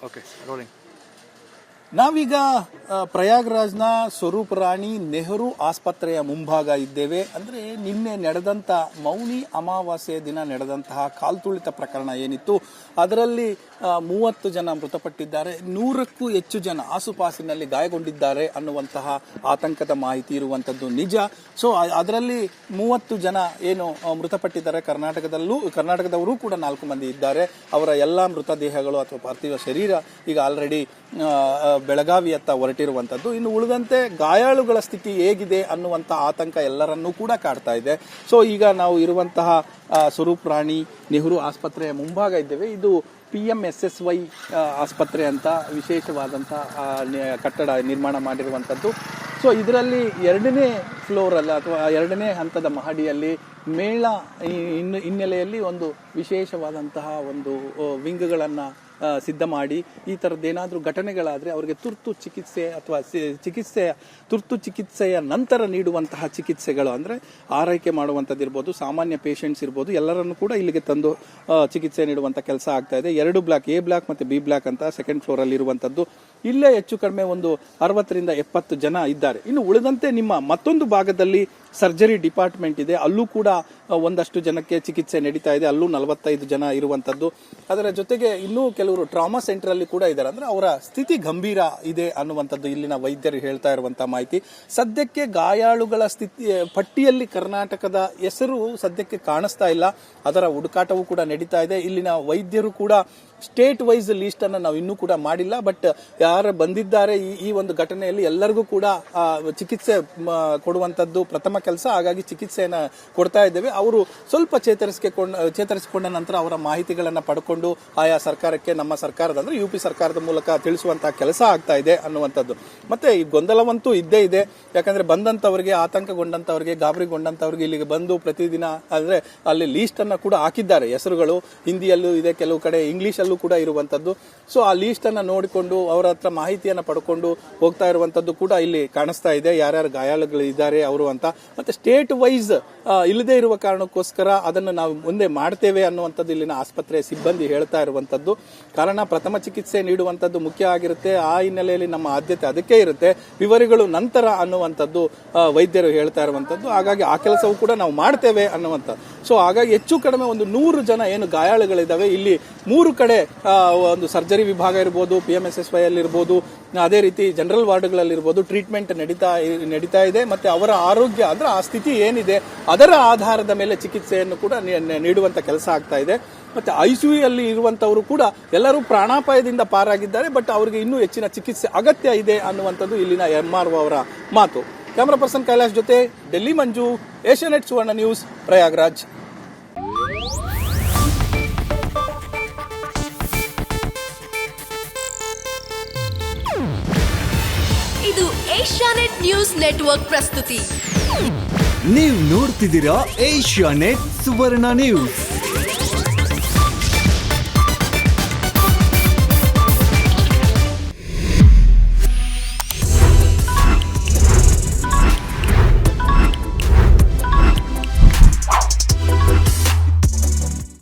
Okay rolling. ನಾವೀಗ ಪ್ರಯಾಗ್ರಾಜ್ನ ಸ್ವರೂಪ್ ರಾಣಿ ನೆಹರು ಆಸ್ಪತ್ರೆಯ ಮುಂಭಾಗ ಇದ್ದೇವೆ. ಅಂದರೆ ನಿನ್ನೆ ನಡೆದಂಥ ಮೌನಿ ಅಮಾವಾಸ್ಯೆ ದಿನ ನಡೆದಂತಹ ಕಾಲ್ತುಳಿತ ಪ್ರಕರಣ ಏನಿತ್ತು ಅದರಲ್ಲಿ 30 ಜನ ಮೃತಪಟ್ಟಿದ್ದಾರೆ, 100ಕ್ಕೂ ಹೆಚ್ಚು ಜನ ಆಸುಪಾಸಿನಲ್ಲಿ ಗಾಯಗೊಂಡಿದ್ದಾರೆ ಅನ್ನುವಂತಹ ಆತಂಕದ ಮಾಹಿತಿ ಇರುವಂಥದ್ದು ನಿಜ. ಸೊ ಅದರಲ್ಲಿ 30 ಜನ ಏನು ಮೃತಪಟ್ಟಿದ್ದಾರೆ, ಕರ್ನಾಟಕದವರು ಕೂಡ 4 ಮಂದಿ ಇದ್ದಾರೆ. ಅವರ ಎಲ್ಲ ಮೃತದೇಹಗಳು ಅಥವಾ ಪಾರ್ಥಿವ ಶರೀರ ಈಗ ಆಲ್ರೆಡಿ ಬೆಳಗಾವಿಯತ್ತ ಹೊರಟಿರುವಂಥದ್ದು. ಇನ್ನು ಉಳಿದಂತೆ ಗಾಯಾಳುಗಳ ಸ್ಥಿತಿ ಹೇಗಿದೆ ಅನ್ನುವಂಥ ಆತಂಕ ಎಲ್ಲರನ್ನೂ ಕೂಡ ಕಾಡ್ತಾ ಇದೆ. ಸೊ ಈಗ ನಾವು ಇರುವಂತಹ ಸ್ವರೂಪ್ ರಾಣಿ ನೆಹರು ಆಸ್ಪತ್ರೆಯ ಮುಂಭಾಗ ಇದ್ದೇವೆ. ಇದು PMSSY ಆಸ್ಪತ್ರೆ ಅಂತ ವಿಶೇಷವಾದಂಥ ಕಟ್ಟಡ ನಿರ್ಮಾಣ ಮಾಡಿರುವಂಥದ್ದು. ಸೊ ಇದರಲ್ಲಿ 2ನೇ ಫ್ಲೋರಲ್ಲಿ ಅಥವಾ 2ನೇ ಹಂತದ ಮಹಡಿಯಲ್ಲಿ ಮೇಳ ಹಿನ್ನೆಲೆಯಲ್ಲಿ ಒಂದು ವಿಶೇಷವಾದಂತಹ ಒಂದು ವಿಂಗ್ಗಳನ್ನು ಸಿದ್ಧ ಮಾಡಿ ಈ ಥರದ್ದೇನಾದರೂ ಘಟನೆಗಳಾದರೆ ಅವರಿಗೆ ತುರ್ತು ಚಿಕಿತ್ಸೆ ಅಥವಾ ತುರ್ತು ಚಿಕಿತ್ಸೆಯ ನಂತರ ನೀಡುವಂತಹ ಚಿಕಿತ್ಸೆಗಳು ಅಂದರೆ ಆರೈಕೆ ಮಾಡುವಂಥದ್ದು ಇರ್ಬೋದು, ಸಾಮಾನ್ಯ ಪೇಷಂಟ್ಸ್ ಇರ್ಬೋದು, ಎಲ್ಲರನ್ನು ಕೂಡ ಇಲ್ಲಿಗೆ ತಂದು ಚಿಕಿತ್ಸೆ ನೀಡುವಂಥ ಕೆಲಸ ಆಗ್ತಾ ಇದೆ. 2 ಬ್ಲಾಕ್, A ಬ್ಲಾಕ್ ಮತ್ತು B ಬ್ಲಾಕ್ ಅಂತ ಸೆಕೆಂಡ್ ಫ್ಲೋರಲ್ಲಿ ಇರುವಂಥದ್ದು. ಇಲ್ಲೇ ಹೆಚ್ಚು ಕಡಿಮೆ ಒಂದು 60ರಿಂದ 70 ಜನ ಇದ್ದಾರೆ. ಇನ್ನು ಉಳಿದಂತೆ ನಿಮ್ಮ ಮತ್ತೊಂದು ಭಾಗದಲ್ಲಿ ಸರ್ಜರಿ ಡಿಪಾರ್ಟ್ಮೆಂಟ್ ಇದೆ, ಅಲ್ಲೂ ಕೂಡ ಒಂದಷ್ಟು ಜನಕ್ಕೆ ಚಿಕಿತ್ಸೆ ನಡೀತಾ ಇದೆ, ಅಲ್ಲೂ 45 ಜನ ಇರುವಂಥದ್ದು. ಅದರ ಜೊತೆಗೆ ಇನ್ನೂ ಕೆಲವರು ಟ್ರಾಮಾ ಸೆಂಟರ್ ಅಲ್ಲಿ ಕೂಡ ಇದ್ದಾರೆ. ಅಂದ್ರೆ ಅವರ ಸ್ಥಿತಿ ಗಂಭೀರ ಇದೆ ಅನ್ನುವಂಥದ್ದು ಇಲ್ಲಿನ ವೈದ್ಯರು ಹೇಳ್ತಾ ಇರುವಂತಹ ಮಾಹಿತಿ. ಸದ್ಯಕ್ಕೆ ಗಾಯಾಳುಗಳ ಸ್ಥಿತಿ ಪಟ್ಟಿಯಲ್ಲಿ ಕರ್ನಾಟಕದ ಹೆಸರು ಸದ್ಯಕ್ಕೆ ಕಾಣಿಸ್ತಾ ಇಲ್ಲ, ಅದರ ಹುಡುಕಾಟವೂ ಕೂಡ ನಡೀತಾ ಇದೆ. ಇಲ್ಲಿನ ವೈದ್ಯರು ಕೂಡ ಸ್ಟೇಟ್ ವೈಸ್ ಲೀಸ್ಟ್ ಅನ್ನು ನಾವು ಇನ್ನೂ ಕೂಡ ಮಾಡಿಲ್ಲ, ಬಟ್ ಯಾರು ಬಂದಿದ್ದಾರೆ ಈ ಒಂದು ಘಟನೆಯಲ್ಲಿ ಎಲ್ಲರಿಗೂ ಕೂಡ ಚಿಕಿತ್ಸೆ ಕೊಡುವಂತದ್ದು ಪ್ರಥಮ ಕೆಲಸ. ಹಾಗಾಗಿ ಚಿಕಿತ್ಸೆಯನ್ನ ಕೊಡ್ತಾ ಇದ್ದೇವೆ. ಅವರು ಸ್ವಲ್ಪ ಚೇತರಿಸಿಕೊಂಡ ನಂತರ ಅವರ ಮಾಹಿತಿಗಳನ್ನ ಪಡ್ಕೊಂಡು ಆಯಾ ಸರ್ಕಾರಕ್ಕೆ, ನಮ್ಮ ಸರ್ಕಾರದ ಅಂದ್ರೆ UP ಸರ್ಕಾರದ ಮೂಲಕ ತಿಳಿಸುವಂತಹ ಕೆಲಸ ಆಗ್ತಾ ಇದೆ ಅನ್ನುವಂಥದ್ದು. ಮತ್ತೆ ಈ ಗೊಂದಲವಂತೂ ಇದ್ದೇ ಇದೆ. ಯಾಕಂದ್ರೆ ಬಂದಂತವರಿಗೆ, ಆತಂಕಗೊಂಡಂತವರಿಗೆ, ಗಾಬರಿಗೊಂಡಂತವರಿಗೆ ಇಲ್ಲಿಗೆ ಬಂದು ಪ್ರತಿದಿನ ಅಂದ್ರೆ ಅಲ್ಲಿ ಲೀಸ್ಟ್ ಅನ್ನ ಕೂಡ ಹಾಕಿದ್ದಾರೆ. ಹೆಸರುಗಳು ಹಿಂದಿಯಲ್ಲೂ ಇದೆ, ಕೆಲವು ಕಡೆ ಇಂಗ್ಲಿಷ್ ಅಲ್ಲೂ ಕೂಡ ಇರುವಂತದ್ದು. ಸೊ ಆ ಲೀಸ್ಟ್ ಅನ್ನ ನೋಡಿಕೊಂಡು ಅವರ ಹತ್ರ ಮಾಹಿತಿಯನ್ನ ಪಡ್ಕೊಂಡು ಹೋಗ್ತಾ ಇರುವಂತದ್ದು ಕೂಡ ಇಲ್ಲಿ ಕಾಣಿಸ್ತಾ ಇದೆ, ಯಾರ್ಯಾರು ಗಾಯಾಳುಗಳು ಇದ್ದಾರೆ ಅವರು ಅಂತ. ಮತ್ತೆ ಸ್ಟೇಟ್ ವೈಸ್ ಇಲ್ಲದೆ ಇರುವ ಕಾರಣಕ್ಕೋಸ್ಕರ ಅದನ್ನು ನಾವು ಮುಂದೆ ಮಾಡ್ತೇವೆ ಅನ್ನುವಂಥದ್ದು ಇಲ್ಲಿನ ಆಸ್ಪತ್ರೆಯ ಸಿಬ್ಬಂದಿ ಹೇಳ್ತಾ ಇರುವಂತದ್ದು. ಕಾರಣ ಪ್ರಥಮ ಚಿಕಿತ್ಸೆ ನೀಡುವಂತದ್ದು ಮುಖ್ಯ ಆಗಿರುತ್ತೆ, ಆ ಹಿನ್ನೆಲೆಯಲ್ಲಿ ನಮ್ಮ ಆದ್ಯತೆ ಅದಕ್ಕೆ ಇರುತ್ತೆ, ವಿವರಗಳು ನಂತರ ಅನ್ನುವಂಥದ್ದು ವೈದ್ಯರು ಹೇಳ್ತಾ ಇರುವಂತದ್ದು. ಹಾಗಾಗಿ ಆ ಕೆಲಸವೂ ಕೂಡ ನಾವು ಮಾಡ್ತೇವೆ ಅನ್ನುವಂಥದ್ದು. ಸೊ ಹಾಗಾಗಿ ಹೆಚ್ಚು ಕಡಿಮೆ ಒಂದು 100 ಜನ ಏನು ಗಾಯಾಳುಗಳಿದ್ದಾವೆ. ಇಲ್ಲಿ 3 ಕಡೆ ಒಂದು ಸರ್ಜರಿ ವಿಭಾಗ ಇರ್ಬೋದು, PMSSY ಅಲ್ಲಿ ಇರ್ಬೋದು, ಅದೇ ರೀತಿ ಜನರಲ್ ವಾರ್ಡ್ಗಳಲ್ಲಿರ್ಬೋದು ಟ್ರೀಟ್ಮೆಂಟ್ ನಡೀತಾ ಇದೆ. ಮತ್ತೆ ಅವರ ಆರೋಗ್ಯ ಅಂದ್ರೆ ಆ ಸ್ಥಿತಿ ಏನಿದೆ ಅದರ ಆಧಾರದ ಮೇಲೆ ಚಿಕಿತ್ಸೆಯನ್ನು ಕೂಡ ನೀಡುವಂತ ಕೆಲಸ ಆಗ್ತಾ ಇದೆ. ಮತ್ತೆ ICU ಅಲ್ಲಿ ಇರುವಂತವರು ಕೂಡ ಎಲ್ಲರೂ ಪ್ರಾಣಾಪಾಯದಿಂದ ಪಾರಾಗಿದ್ದಾರೆ, ಬಟ್ ಅವರಿಗೆ ಇನ್ನೂ ಹೆಚ್ಚಿನ ಚಿಕಿತ್ಸೆ ಅಗತ್ಯ ಇದೆ ಅನ್ನುವಂಥದ್ದು ಇಲ್ಲಿನ MRO ಅವರ ಮಾತು. ಕ್ಯಾಮರಾ ಪರ್ಸನ್ ಕೈಲಾಶ್ ಜೊತೆ ಡೆಲ್ಲಿ ಮಂಜು, ಏಷ್ಯಾನೆಟ್ ಸುವರ್ಣ ನ್ಯೂಸ್, ಪ್ರಯಾಗ್ರಾಜ್. ಇದು ಏಷ್ಯಾನೆಟ್ ನ್ಯೂಸ್ ನೆಟ್ವರ್ಕ್ ಪ್ರಸ್ತುತಿ. ನೀವು ನೋಡ್ತಿದ್ದೀರಾ ಏಷ್ಯಾನೆಟ್ ಸುವರ್ಣ ನ್ಯೂಸ್.